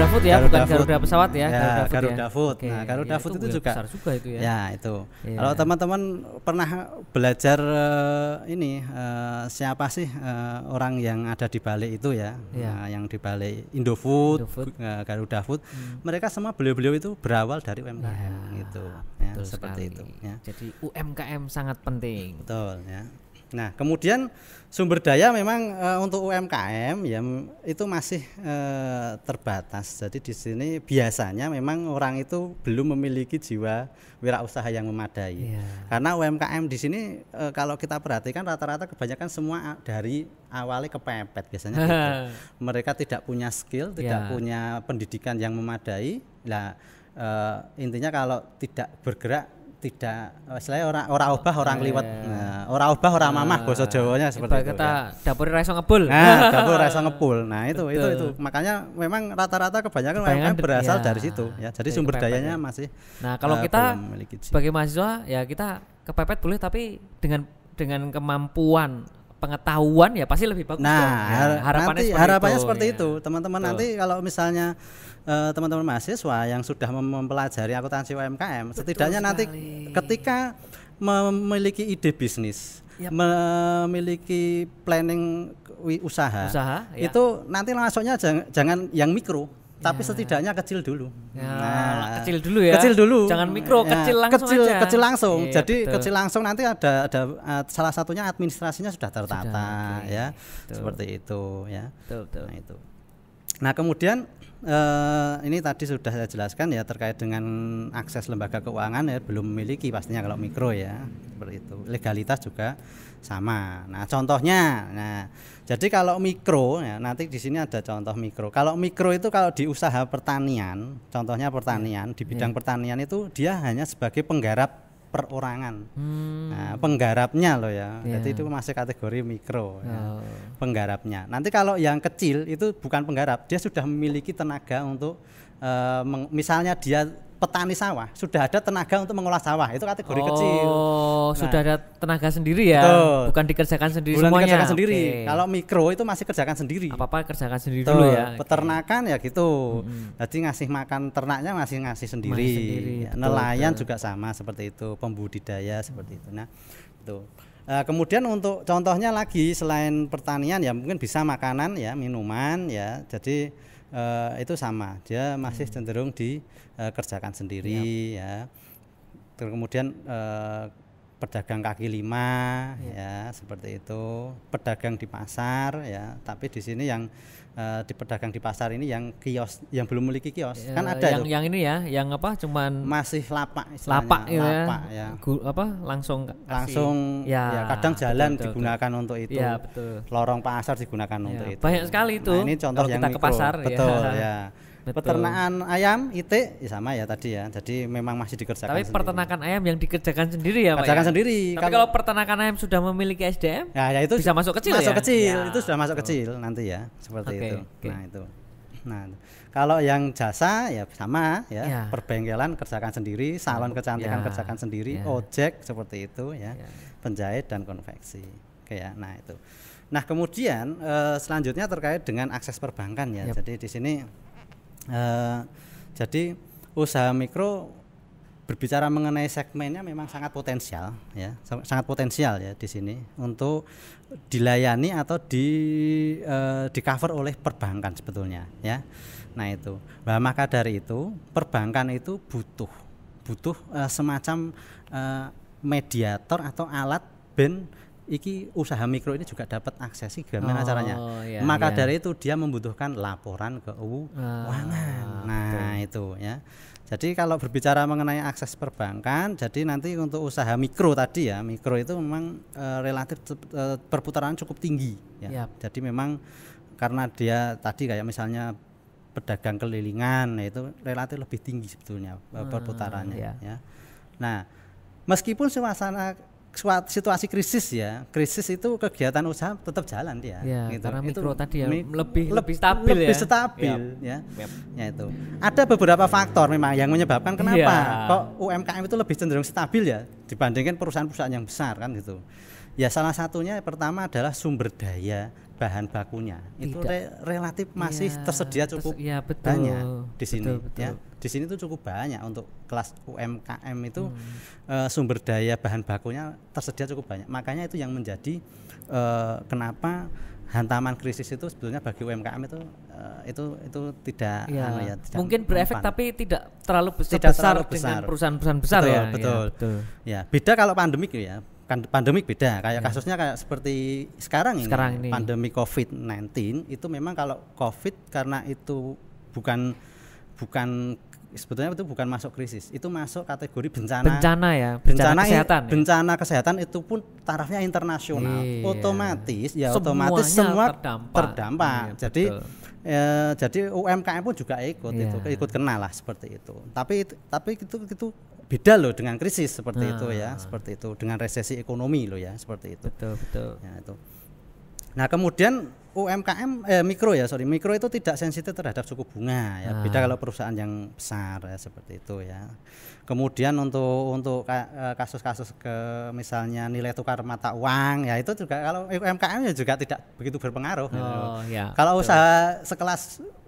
Garuda Food ya, bukan Garuda pesawat ya. Garuda Food. Oke, Nah, Garuda ya, Food itu itu juga besar juga itu ya. Ya, itu. Iya. Kalau teman-teman pernah belajar siapa sih orang yang ada di balik itu ya, yang di balik Indofood, Garuda Food, mereka semua beliau-beliau itu berawal dari UMKM gitu. Ya, seperti sekali. itu ya. Jadi UMKM sangat penting. Betul ya. Nah, kemudian sumber daya memang untuk UMKM ya itu masih terbatas. Jadi di sini biasanya memang orang itu belum memiliki jiwa wirausaha yang memadai. Karena UMKM di sini kalau kita perhatikan rata-rata kebanyakan semua dari awalnya kepepet biasanya gitu. Mereka tidak punya skill, tidak punya pendidikan yang memadai. Nah, intinya kalau tidak bergerak, tidak istilahnya ora obah orang liwet. Ora obah ora mamah basa Jawanya seperti itu. Kata dapur ra iso ngebul. Nah, dapur ra iso ngebul. Nah, itu. Makanya memang rata-rata kebanyakan UMKM berasal dari situ ya. Jadi sumber dayanya masih. Nah, kalau kita sebagai mahasiswa ya kita kepepet boleh, tapi dengan kemampuan pengetahuan ya pasti lebih bagus. Nah, harapannya seperti itu. Teman-teman nanti kalau misalnya teman-teman mahasiswa yang sudah mempelajari akuntansi UMKM, setidaknya nanti ketika memiliki ide bisnis, memiliki planning usaha itu nanti langsungnya jangan yang mikro, tapi setidaknya kecil dulu. Kecil dulu ya. Kecil dulu. Jangan mikro, kecil langsung aja. Kecil langsung. Jadi kecil langsung nanti ada salah satunya administrasinya sudah tertata ya. Seperti itu ya. Betul. Nah, itu. Nah, kemudian ini tadi sudah saya jelaskan ya terkait dengan akses lembaga keuangan ya belum memiliki pastinya kalau mikro ya seperti itu. Legalitas juga sama. Nah, contohnya, jadi kalau mikro ya nanti di sini ada contoh mikro. Kalau mikro itu kalau di usaha pertanian, contohnya pertanian di bidang pertanian itu dia hanya sebagai penggarap perorangan. Nah, penggarapnya loh ya. Jadi itu masih kategori mikro ya. Penggarapnya. Nanti kalau yang kecil itu bukan penggarap, dia sudah memiliki tenaga untuk misalnya dia petani sawah, sudah ada tenaga untuk mengolah sawah, itu kategori kecil. Sudah ada tenaga sendiri ya. Bukan dikerjakan sendiri semuanya. Dikerjakan sendiri. Kalau mikro itu masih kerjakan sendiri. Apa-apa kerjakan sendiri dulu ya. Peternakan ya gitu. Jadi ngasih makan ternaknya masih ngasih sendiri. Nelayan juga sama seperti itu, pembudidaya seperti itu. Nah, itu. Kemudian untuk contohnya lagi selain pertanian ya mungkin bisa makanan ya, minuman ya. Jadi itu sama, dia masih cenderung dikerjakan sendiri ya. Kemudian pedagang kaki lima ya seperti itu, pedagang di pasar ya. Tapi di sini yang di pedagang di pasar ini yang kios, yang belum memiliki kios kan ada yang ini ya, yang apa cuman masih lapak ya. Langsung ya kadang jalan betul, digunakan untuk itu. Ya, betul. Lorong pasar digunakan untuk itu. Banyak sekali itu. Nah, ini contoh yang kita mikro. ke pasar betul ya. Peternakan ayam itik ya sama ya tadi ya. Jadi memang masih dikerjakan Tapi sendiri. peternakan ayam yang dikerjakan sendiri ya, Pak. Kerjakan sendiri. Tapi kalau peternakan ayam sudah memiliki SDM, ya itu bisa masuk kecil itu sudah masuk kecil nanti ya, seperti itu. Nah, itu. Nah, kalau yang jasa ya sama ya. Perbengkelan kerjakan sendiri, salon kecantikan kerjakan sendiri, ojek seperti itu ya. Penjahit dan konveksi. Oke ya. Nah, itu. Nah, kemudian selanjutnya terkait dengan akses perbankan ya. Jadi di sini jadi usaha mikro berbicara mengenai segmennya memang sangat potensial ya, sangat potensial ya di sini untuk dilayani atau di cover oleh perbankan sebetulnya ya. Nah, itu. Nah, maka dari itu perbankan itu butuh semacam mediator atau alat ben iki usaha mikro ini juga dapat aksesi gimana caranya. Maka dari itu dia membutuhkan laporan keuangan. Nah, itu ya. Jadi kalau berbicara mengenai akses perbankan, jadi nanti untuk usaha mikro tadi ya, mikro itu memang relatif perputaran cukup tinggi ya. Jadi memang karena dia tadi kayak misalnya pedagang kelilingan, nah itu relatif lebih tinggi sebetulnya perputarannya ya. Nah, meskipun situasi krisis itu kegiatan usaha tetap jalan dia gitu. Karena mikro tadi ya lebih stabil ya. Ya itu. Ada beberapa faktor memang yang menyebabkan kenapa kok UMKM itu lebih cenderung stabil ya dibandingkan perusahaan-perusahaan yang besar kan gitu. Ya salah satunya pertama adalah sumber daya bahan bakunya itu relatif masih tersedia cukup banyak di sini. Betul. Ya di sini tuh cukup banyak untuk kelas UMKM itu sumber daya bahan bakunya tersedia cukup banyak. Makanya itu yang menjadi kenapa hantaman krisis itu sebetulnya bagi UMKM itu tidak, tidak mungkin berefek tapi tidak terlalu besar dengan perusahaan-perusahaan besar. Betul. Ya beda kalau pandemik ya. Kan pandemik beda kayak kasusnya kayak seperti sekarang ini. Pandemi COVID-19 itu memang kalau COVID karena itu bukan sebetulnya itu bukan masuk krisis, itu masuk kategori bencana kesehatan. Bencana kesehatan itu pun tarafnya internasional, otomatis semua terdampak. Jadi UMKM pun juga ikut kena lah seperti itu. Tapi itu beda loh dengan krisis seperti itu ya, seperti itu dengan resesi ekonomi loh ya, seperti itu. Betul. Ya, itu. Nah kemudian UMKM mikro itu tidak sensitif terhadap suku bunga ya, beda kalau perusahaan yang besar ya, seperti itu ya. Kemudian untuk kasus-kasus misalnya nilai tukar mata uang ya, itu juga kalau UMKM ya juga tidak begitu berpengaruh. Kalau usaha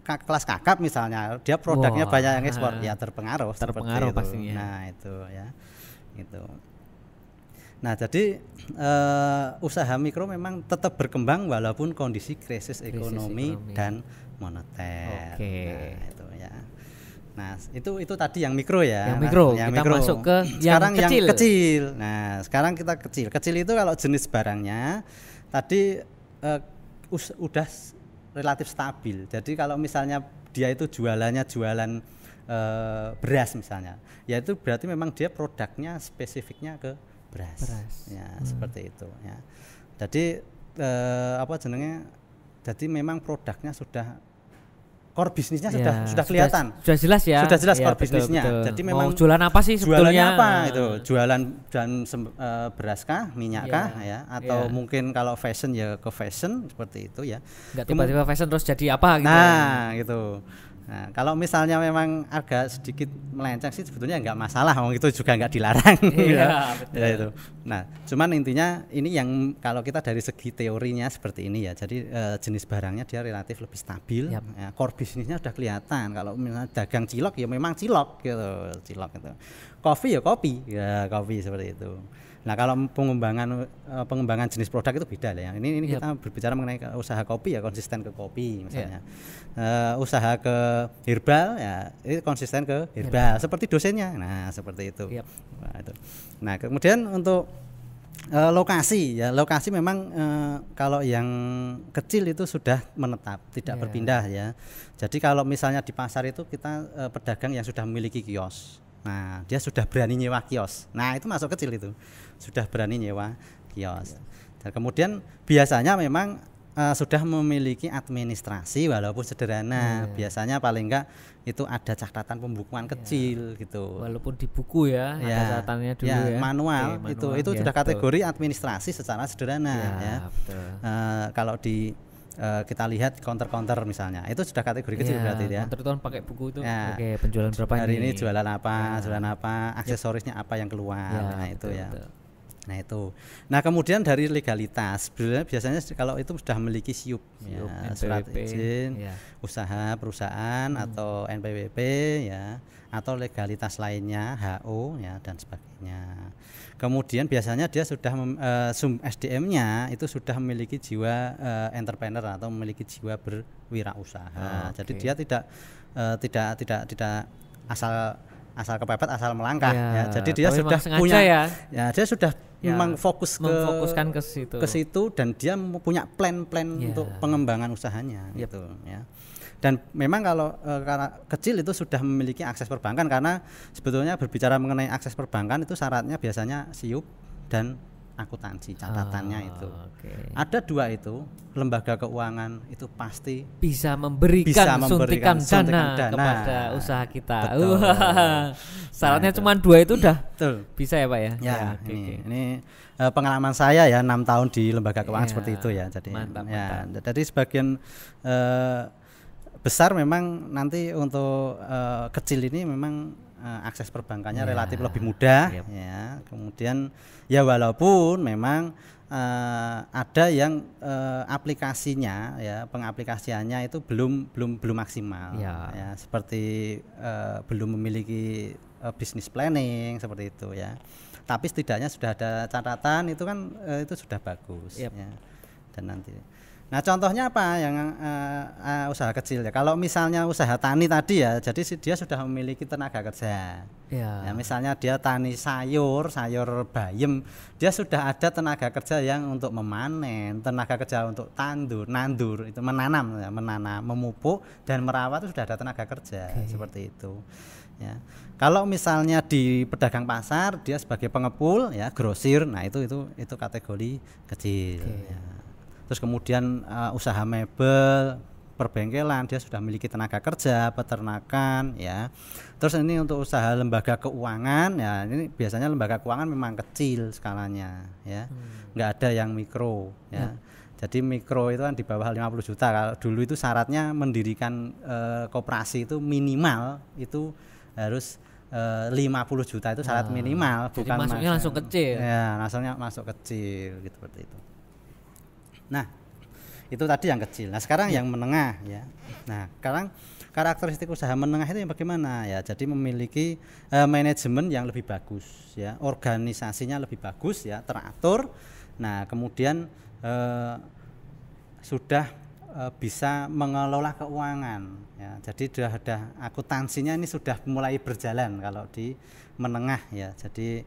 kelas kakap misalnya, dia produknya banyak yang ekspor, ya terpengaruh pastinya. Nah itu ya, itu. Nah jadi usaha mikro memang tetap berkembang walaupun kondisi krisis ekonomi dan moneter. Nah itu ya. Nah itu tadi yang mikro ya. Kita masuk ke sekarang yang kecil. Nah sekarang kita kecil. Kecil itu kalau jenis barangnya tadi udah relatif stabil. Jadi kalau misalnya dia itu jualan beras misalnya, ya itu berarti memang dia produknya spesifiknya ke beras. Ya seperti itu ya. Jadi jadi memang produknya sudah core bisnisnya sudah kelihatan. Sudah jelas ya. Sudah jelas core bisnisnya. Betul. Jadi memang jualan apa sih sebetulnya? Jualannya apa itu? Jualan beras kah, minyak kah ya, atau mungkin kalau fashion ya ke fashion seperti itu ya. Enggak tiba-tiba fashion terus jadi apa gitu. Nah, gitu. Nah, kalau misalnya memang agak sedikit melenceng sih sebetulnya enggak masalah, itu juga enggak dilarang. Betul. Ya itu. Nah, cuman intinya ini yang kalau kita dari segi teorinya seperti ini ya. Jadi jenis barangnya dia relatif lebih stabil. Ya, core bisnisnya sudah kelihatan. Kalau misalnya dagang cilok ya memang cilok gitu, Kopi ya kopi seperti itu. Nah, kalau pengembangan jenis produk itu beda lah. Yang ini kita berbicara mengenai usaha kopi ya konsisten ke kopi misalnya. Usaha ke herbal ya ini konsisten ke herbal seperti dosennya. Nah, seperti itu. Nah, kemudian untuk lokasi memang kalau yang kecil itu sudah menetap, tidak berpindah ya. Jadi kalau misalnya di pasar itu kita pedagang yang sudah memiliki kios. Nah, dia sudah berani nyewa kios. Nah, itu masuk kecil itu. Sudah berani nyewa kios. Dan kemudian biasanya memang sudah memiliki administrasi walaupun sederhana. Biasanya paling enggak itu ada catatan pembukuan kecil gitu. Walaupun di buku ada catatannya dulu ya. Manual. Itu sudah kategori administrasi secara sederhana ya. Kalau di kita lihat counter misalnya itu sudah kategori kecil berarti ya. Counter itu kan pakai buku itu. Oke, penjualan berapa hari ini jualan apa, aksesorisnya apa yang keluar. Nah, itu ya. Nah, itu. Nah, kemudian dari legalitas, biasanya kalau itu sudah memiliki SIUP surat izin usaha perusahaan atau NPWP ya, atau legalitas lainnya HO ya dan sebagainya. Kemudian biasanya dia sudah SDM-nya itu sudah memiliki jiwa entrepreneur atau memiliki jiwa berwirausaha. Jadi dia tidak asal kepepet asal melangkah ya. Jadi dia sudah punya dia sudah memang memfokuskan ke situ dan dia punya plan-plan untuk pengembangan usahanya gitu ya. Dan memang kalau karena kecil itu sudah memiliki akses perbankan, karena sebetulnya berbicara mengenai akses perbankan itu syaratnya biasanya SIUP dan akuntansi catatannya itu. Ada dua itu, lembaga keuangan itu pasti bisa memberikan suntikan dana kepada usaha kita. Syaratnya cuma dua itu udah bisa ya Pak ya? Ini pengalaman saya ya 6 tahun di lembaga keuangan seperti itu ya. Jadi mantap. Jadi sebagian besar memang nanti untuk kecil ini memang akses perbankannya relatif lebih mudah ya. Kemudian ya walaupun memang ada yang aplikasinya ya, pengaplikasiannya itu belum maksimal ya, seperti belum memiliki business planning seperti itu ya. Tapi setidaknya sudah ada catatan, itu kan itu sudah bagus ya. Dan nanti, nah contohnya apa yang usaha kecil ya. Kalau misalnya usaha tani tadi ya, jadi dia sudah memiliki tenaga kerja. Ya, misalnya dia tani sayur bayam, dia sudah ada tenaga kerja yang untuk memanen, tenaga kerja untuk nandur itu menanam, memupuk dan merawat, itu sudah ada tenaga kerja seperti itu. Ya. Kalau misalnya di pedagang pasar, dia sebagai pengepul ya, grosir, nah itu kategori kecil. Ya. Terus kemudian usaha mebel, perbengkelan, dia sudah memiliki tenaga kerja, peternakan ya. Terus ini untuk usaha lembaga keuangan ya, ini biasanya lembaga keuangan memang kecil skalanya ya. Nggak ada yang mikro ya. Jadi mikro itu kan di bawah 50 juta. Kalau dulu itu syaratnya mendirikan koperasi itu minimal itu harus 50 juta itu syarat minimal, bukan masuknya langsung kecil. Ya, langsungnya masuk kecil gitu, seperti itu. Nah, itu tadi yang kecil. Nah, sekarang yang menengah ya. Nah, sekarang karakteristik usaha menengah itu yang bagaimana ya? Jadi memiliki manajemen yang lebih bagus ya, organisasinya lebih bagus ya, teratur. Nah, kemudian sudah bisa mengelola keuangan ya. Jadi sudah ada akuntansinya, ini sudah mulai berjalan kalau di menengah ya. Jadi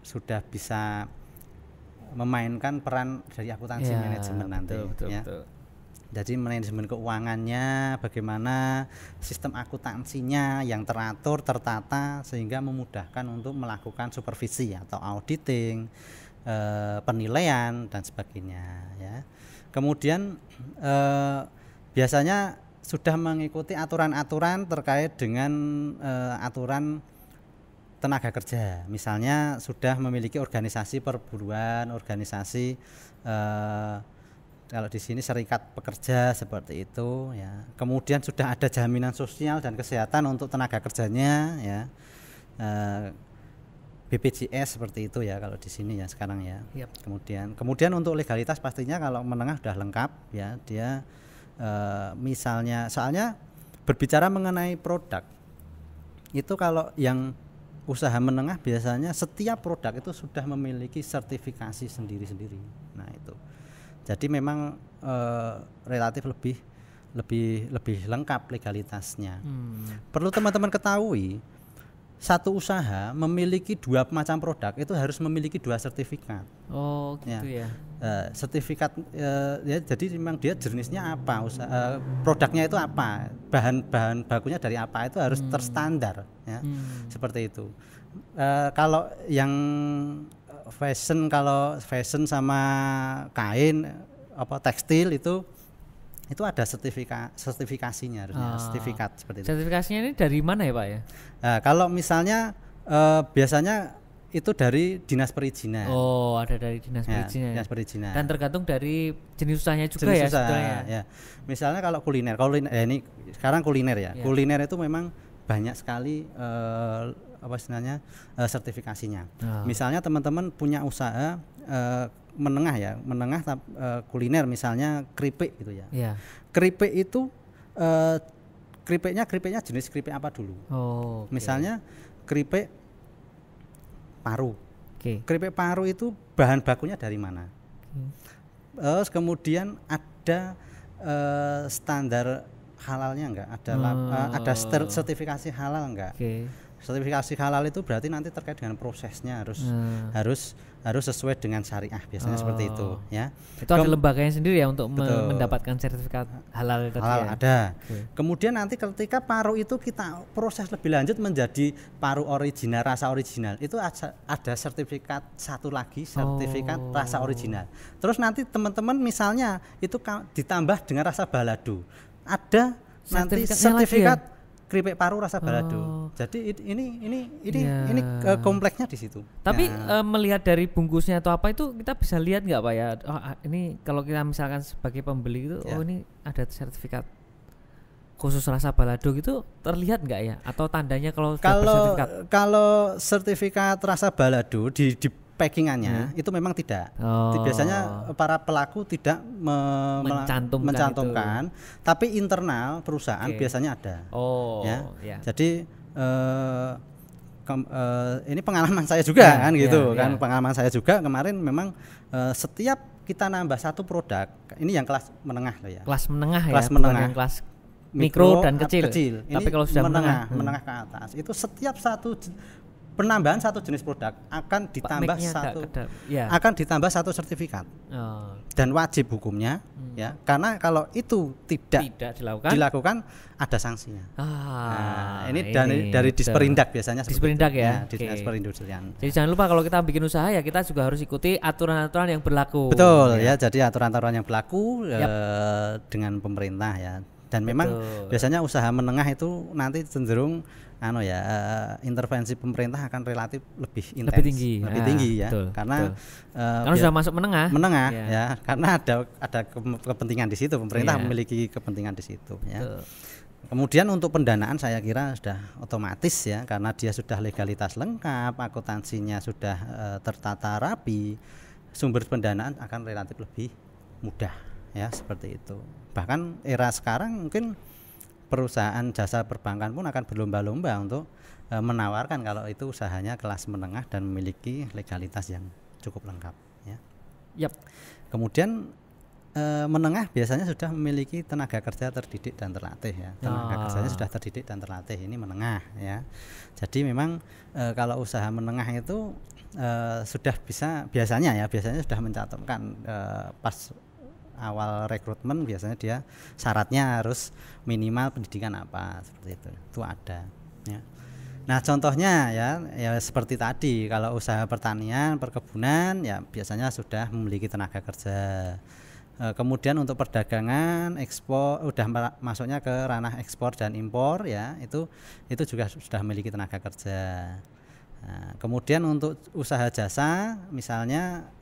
sudah bisa memainkan peran dari akuntansi manajemen nanti ya. Betul. Jadi manajemen keuangannya bagaimana, sistem akuntansinya yang teratur, tertata, sehingga memudahkan untuk melakukan supervisi atau auditing, penilaian dan sebagainya ya. Kemudian biasanya sudah mengikuti aturan-aturan terkait dengan aturan tenaga kerja. Misalnya sudah memiliki organisasi perburuan, organisasi kalau di sini serikat pekerja seperti itu ya. Kemudian sudah ada jaminan sosial dan kesehatan untuk tenaga kerjanya ya. BPJS seperti itu ya kalau di sini ya sekarang ya. Kemudian untuk legalitas pastinya kalau menengah sudah lengkap ya. Dia misalnya, soalnya berbicara mengenai produk itu, kalau yang usaha menengah biasanya setiap produk itu sudah memiliki sertifikasi sendiri-sendiri. Nah itu, jadi memang relatif lebih lengkap legalitasnya. Perlu teman-teman ketahui, satu usaha memiliki 2 macam produk itu harus memiliki 2 sertifikat. Oh gitu ya. Sertifikat ya, jadi memang dia jenisnya apa, produknya itu apa, bahan bakunya dari apa, itu harus terstandar ya. Seperti itu. Kalau yang fashion sama kain tekstil itu ada sertifikasinya harusnya, sertifikat seperti itu. Sertifikasinya ini dari mana ya Pak ya? Nah, kalau misalnya biasanya itu dari dinas perizinan. Oh, ada dari dinas perizinan. Dinas perizinan. Dan tergantung dari jenis usahanya juga jenis ya usaha, sebetulnya. Ya. Misalnya kalau kuliner ini sekarang kuliner ya. Kuliner itu memang banyak sekali sertifikasinya. Misalnya teman-teman punya usaha menengah kuliner, misalnya keripik gitu ya. Keripik itu keripiknya jenis keripik apa dulu? Misalnya keripik paru. Keripik paru itu bahan bakunya dari mana? Terus kemudian ada standar halalnya enggak? Ada sertifikasi halal enggak? Sertifikasi halal itu berarti nanti terkait dengan prosesnya harus sesuai dengan syariah, biasanya seperti itu ya. Itu ada lembaganya sendiri ya untuk mendapatkan sertifikat halal tadi ya? Ada. Kemudian nanti ketika paru itu kita proses lebih lanjut menjadi paru original, rasa original, itu ada sertifikat satu lagi, sertifikat rasa original. Terus nanti teman-teman misalnya itu ditambah dengan rasa balado, ada nanti sertifikat keripik paru rasa balado. Jadi ini kompleksnya di situ. Tapi melihat dari bungkusnya atau apa itu kita bisa lihat nggak Pak ya? Ini kalau kita misalkan sebagai pembeli itu, ini ada sertifikat khusus rasa balado gitu, terlihat nggak ya? Atau tandanya kalau sertifikat? Kalau sertifikat rasa balado di packingannya itu memang tidak. Biasanya para pelaku tidak mencantumkan, tapi internal perusahaan biasanya ada. Jadi ini pengalaman saya juga kan gitu kan, pengalaman saya juga kemarin memang setiap kita nambah satu produk, ini yang kelas menengah loh ya. Kelas menengah ya. Kelas menengah. Yang kelas mikro dan kecil. Ini tapi kalau sudah menengah ke atas, itu setiap penambahan satu jenis produk akan ditambah satu sertifikat. Dan wajib hukumnya ya, karena kalau itu tidak dilakukan ada sanksinya. Ini dari Disperindak biasanya. Disperindak ya. Disperindustrian. Jadi jangan lupa kalau kita bikin usaha ya kita juga harus ikuti aturan-aturan yang berlaku. Betul ya. Jadi aturan-aturan yang berlaku dengan pemerintah ya. Dan memang biasanya usaha menengah itu nanti cenderung intervensi pemerintah akan relatif lebih intens, lebih tinggi ya. Karena sudah masuk menengah ya, karena ada kepentingan di situ, pemerintah memiliki kepentingan di situ ya. Kemudian untuk pendanaan saya kira sudah otomatis ya, karena dia sudah legalitas lengkap, akuntansinya sudah tertata rapi, sumber pendanaan akan relatif lebih mudah ya, seperti itu. Bahkan era sekarang mungkin perusahaan jasa perbankan pun akan berlomba-lomba untuk menawarkan kalau itu usahanya kelas menengah dan memiliki legalitas yang cukup lengkap ya. Kemudian menengah biasanya sudah memiliki tenaga kerja terdidik dan terlatih ya. Tenaga kerjanya sudah terdidik dan terlatih, ini menengah ya. Jadi memang kalau usaha menengah itu sudah biasanya sudah mencantumkan pas awal rekrutmen, biasanya dia syaratnya harus minimal pendidikan apa, seperti itu ada ya. Nah contohnya ya seperti tadi, kalau usaha pertanian, perkebunan ya biasanya sudah memiliki tenaga kerja. Kemudian untuk perdagangan, ekspor, udah masuknya ke ranah ekspor dan impor ya, itu juga sudah memiliki tenaga kerja. Nah, kemudian untuk usaha jasa misalnya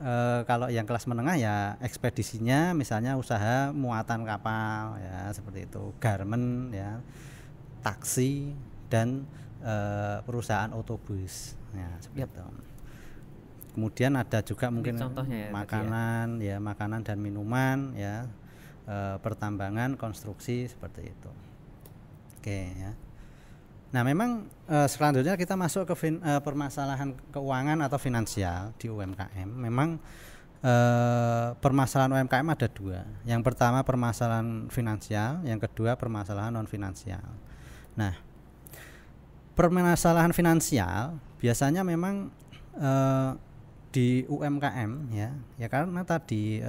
kalau yang kelas menengah ya ekspedisinya, misalnya usaha muatan kapal ya, seperti itu, garmen ya, taksi dan perusahaan otobus ya, seperti itu. Kemudian ada juga mungkin makanan ya, makanan dan minuman ya, pertambangan, konstruksi, seperti itu. Oke ya. Nah memang selanjutnya kita masuk ke permasalahan keuangan atau finansial di UMKM. Memang permasalahan UMKM ada dua. Yang pertama permasalahan finansial, yang kedua permasalahan non finansial. Nah permasalahan finansial biasanya memang di UMKM ya karena tadi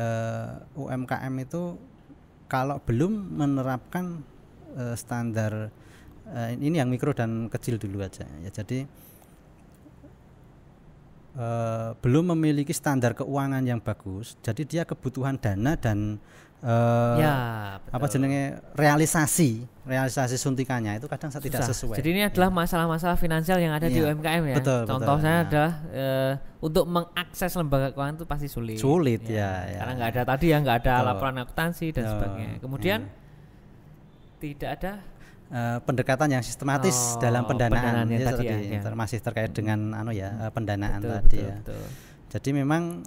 UMKM itu kalau belum menerapkan standar ini yang mikro dan kecil dulu aja ya, jadi belum memiliki standar keuangan yang bagus, jadi dia kebutuhan dana dan realisasi suntikannya itu kadang tidak sesuai. Jadi ini adalah masalah-masalah finansial yang ada di UMKM ya. Contohnya adalah untuk mengakses lembaga keuangan itu pasti sulit ya. Karena nggak ada laporan akuntansi dan sebagainya. Kemudian tidak ada pendekatan yang sistematis dalam pendanaan masih terkait dengan pendanaan tadi ya. Jadi memang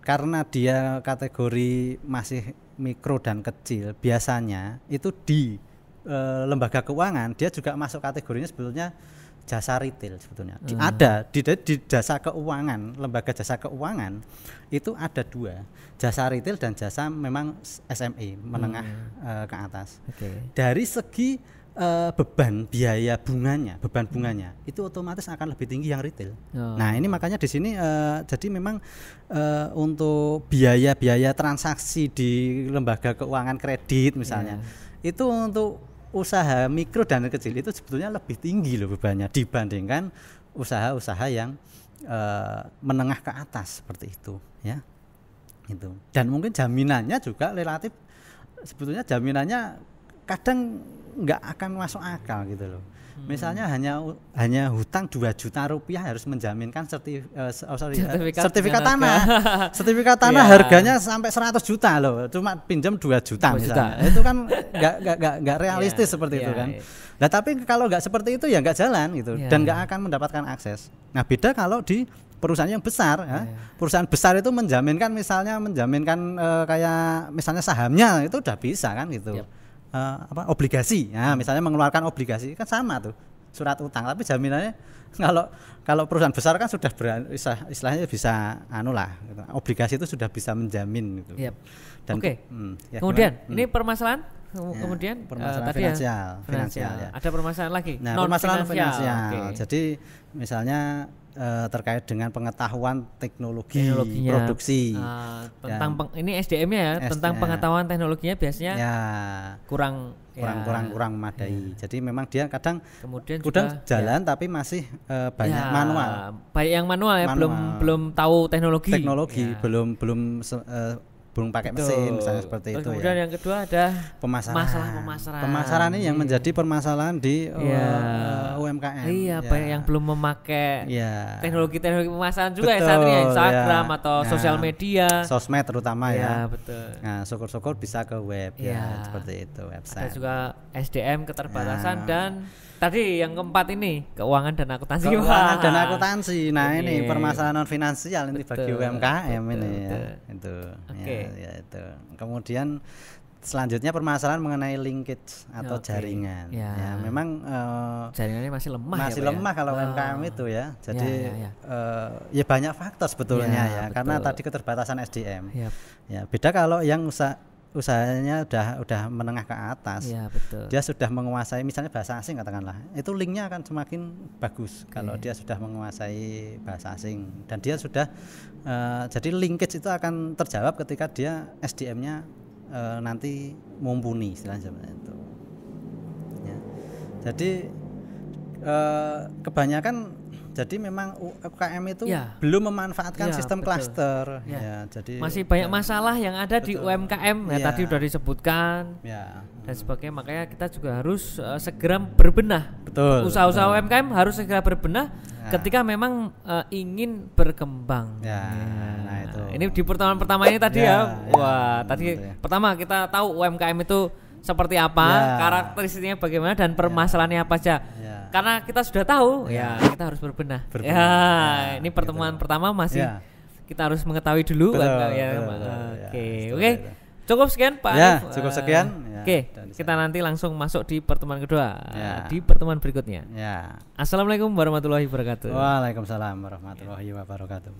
karena dia kategori masih mikro dan kecil, biasanya itu di lembaga keuangan dia juga masuk kategorinya sebetulnya jasa retail sebetulnya. Ada di jasa keuangan, lembaga jasa keuangan itu ada dua, jasa retail dan jasa memang SME menengah ke atas. Dari segi beban bunganya itu otomatis akan lebih tinggi yang retail. Nah ini makanya di sini jadi memang untuk biaya transaksi di lembaga keuangan kredit misalnya itu untuk usaha mikro dan kecil itu sebetulnya lebih tinggi loh bebannya dibandingkan usaha-usaha yang menengah ke atas seperti itu ya. Itu. Dan mungkin jaminannya juga relatif sebetulnya jaminannya kadang nggak akan masuk akal gitu loh. Misalnya hanya hutang 2 juta rupiah harus menjaminkan sertifikat tanah. Sertifikat tanah harganya sampai 100 juta loh, cuma pinjam 2 juta misalnya. Itu kan nggak realistis seperti itu kan. Nah tapi kalau nggak seperti itu ya nggak jalan gitu dan nggak akan mendapatkan akses. Nah beda kalau di perusahaan yang besar ya. Perusahaan besar itu menjaminkan kayak misalnya sahamnya itu udah bisa kan gitu. Obligasi. Nah, misalnya mengeluarkan obligasi kan sama tuh. Surat utang, tapi jaminannya kalau perusahaan besar kan sudah istilahnya bisa gitu. Obligasi itu sudah bisa menjamin gitu. Dan kemudian ini permasalahan kemudian permasalahan tadi finansial ya. Ada permasalahan lagi. Nah, permasalahan finansial. Jadi misalnya terkait dengan pengetahuan teknologinya, produksi tentang ini SDM-nya ya, tentang pengetahuan teknologinya biasanya kurang memadai. Jadi memang dia kadang kemudian jalan tapi masih banyak manual. Banyak yang manual ya, belum tahu teknologi. Belum pakai mesin misalnya seperti itu. Kemudian yang kedua ada pemasaran. Pemasaran ini yang menjadi permasalahan di UMKM. Banyak yang belum memakai teknologi pemasaran juga saat ini, Instagram atau sosial media, sosmed terutama ya. Betul. Nah, syukur-syukur bisa ke web seperti itu, website. Ada juga SDM keterbatasan dan tadi yang keempat ini keuangan dan akuntansi. Nah, ini permasalahan non finansial ini bagi UMKM ini ya. Itu. Itu. Kemudian selanjutnya permasalahan mengenai linkage atau jaringan. Memang jaringannya masih lemah kalau UMKM itu ya. Jadi ya banyak faktor sebetulnya karena tadi keterbatasan SDM. Ya, beda kalau yang usahanya udah menengah ke atas, dia sudah menguasai misalnya bahasa asing katakanlah, itu linknya akan semakin bagus kalau dia sudah menguasai bahasa asing dan dia sudah jadi linkage itu akan terjawab ketika dia SDM-nya nanti mumpuni istilahnya seperti itu. Ya. Jadi kebanyakan jadi memang UKM itu belum memanfaatkan sistem klaster. Jadi masih banyak masalah yang ada di UMKM tadi sudah disebutkan dan sebagainya. Makanya kita juga harus segera berbenah. Usaha-usaha UMKM harus segera berbenah ketika memang ingin berkembang. Nah itu. Ini di pertemuan pertama ini tadi pertama kita tahu UMKM itu seperti apa, karakteristiknya bagaimana dan permasalahannya apa saja. Karena kita sudah tahu, kita harus berbenah. Ini pertemuan pertama masih kita harus mengetahui dulu. Oke. Cukup sekian Pak Arif. Cukup sekian. Oke, kita nanti langsung masuk di pertemuan kedua, di pertemuan berikutnya. Assalamualaikum warahmatullahi wabarakatuh. Waalaikumsalam warahmatullahi wabarakatuh.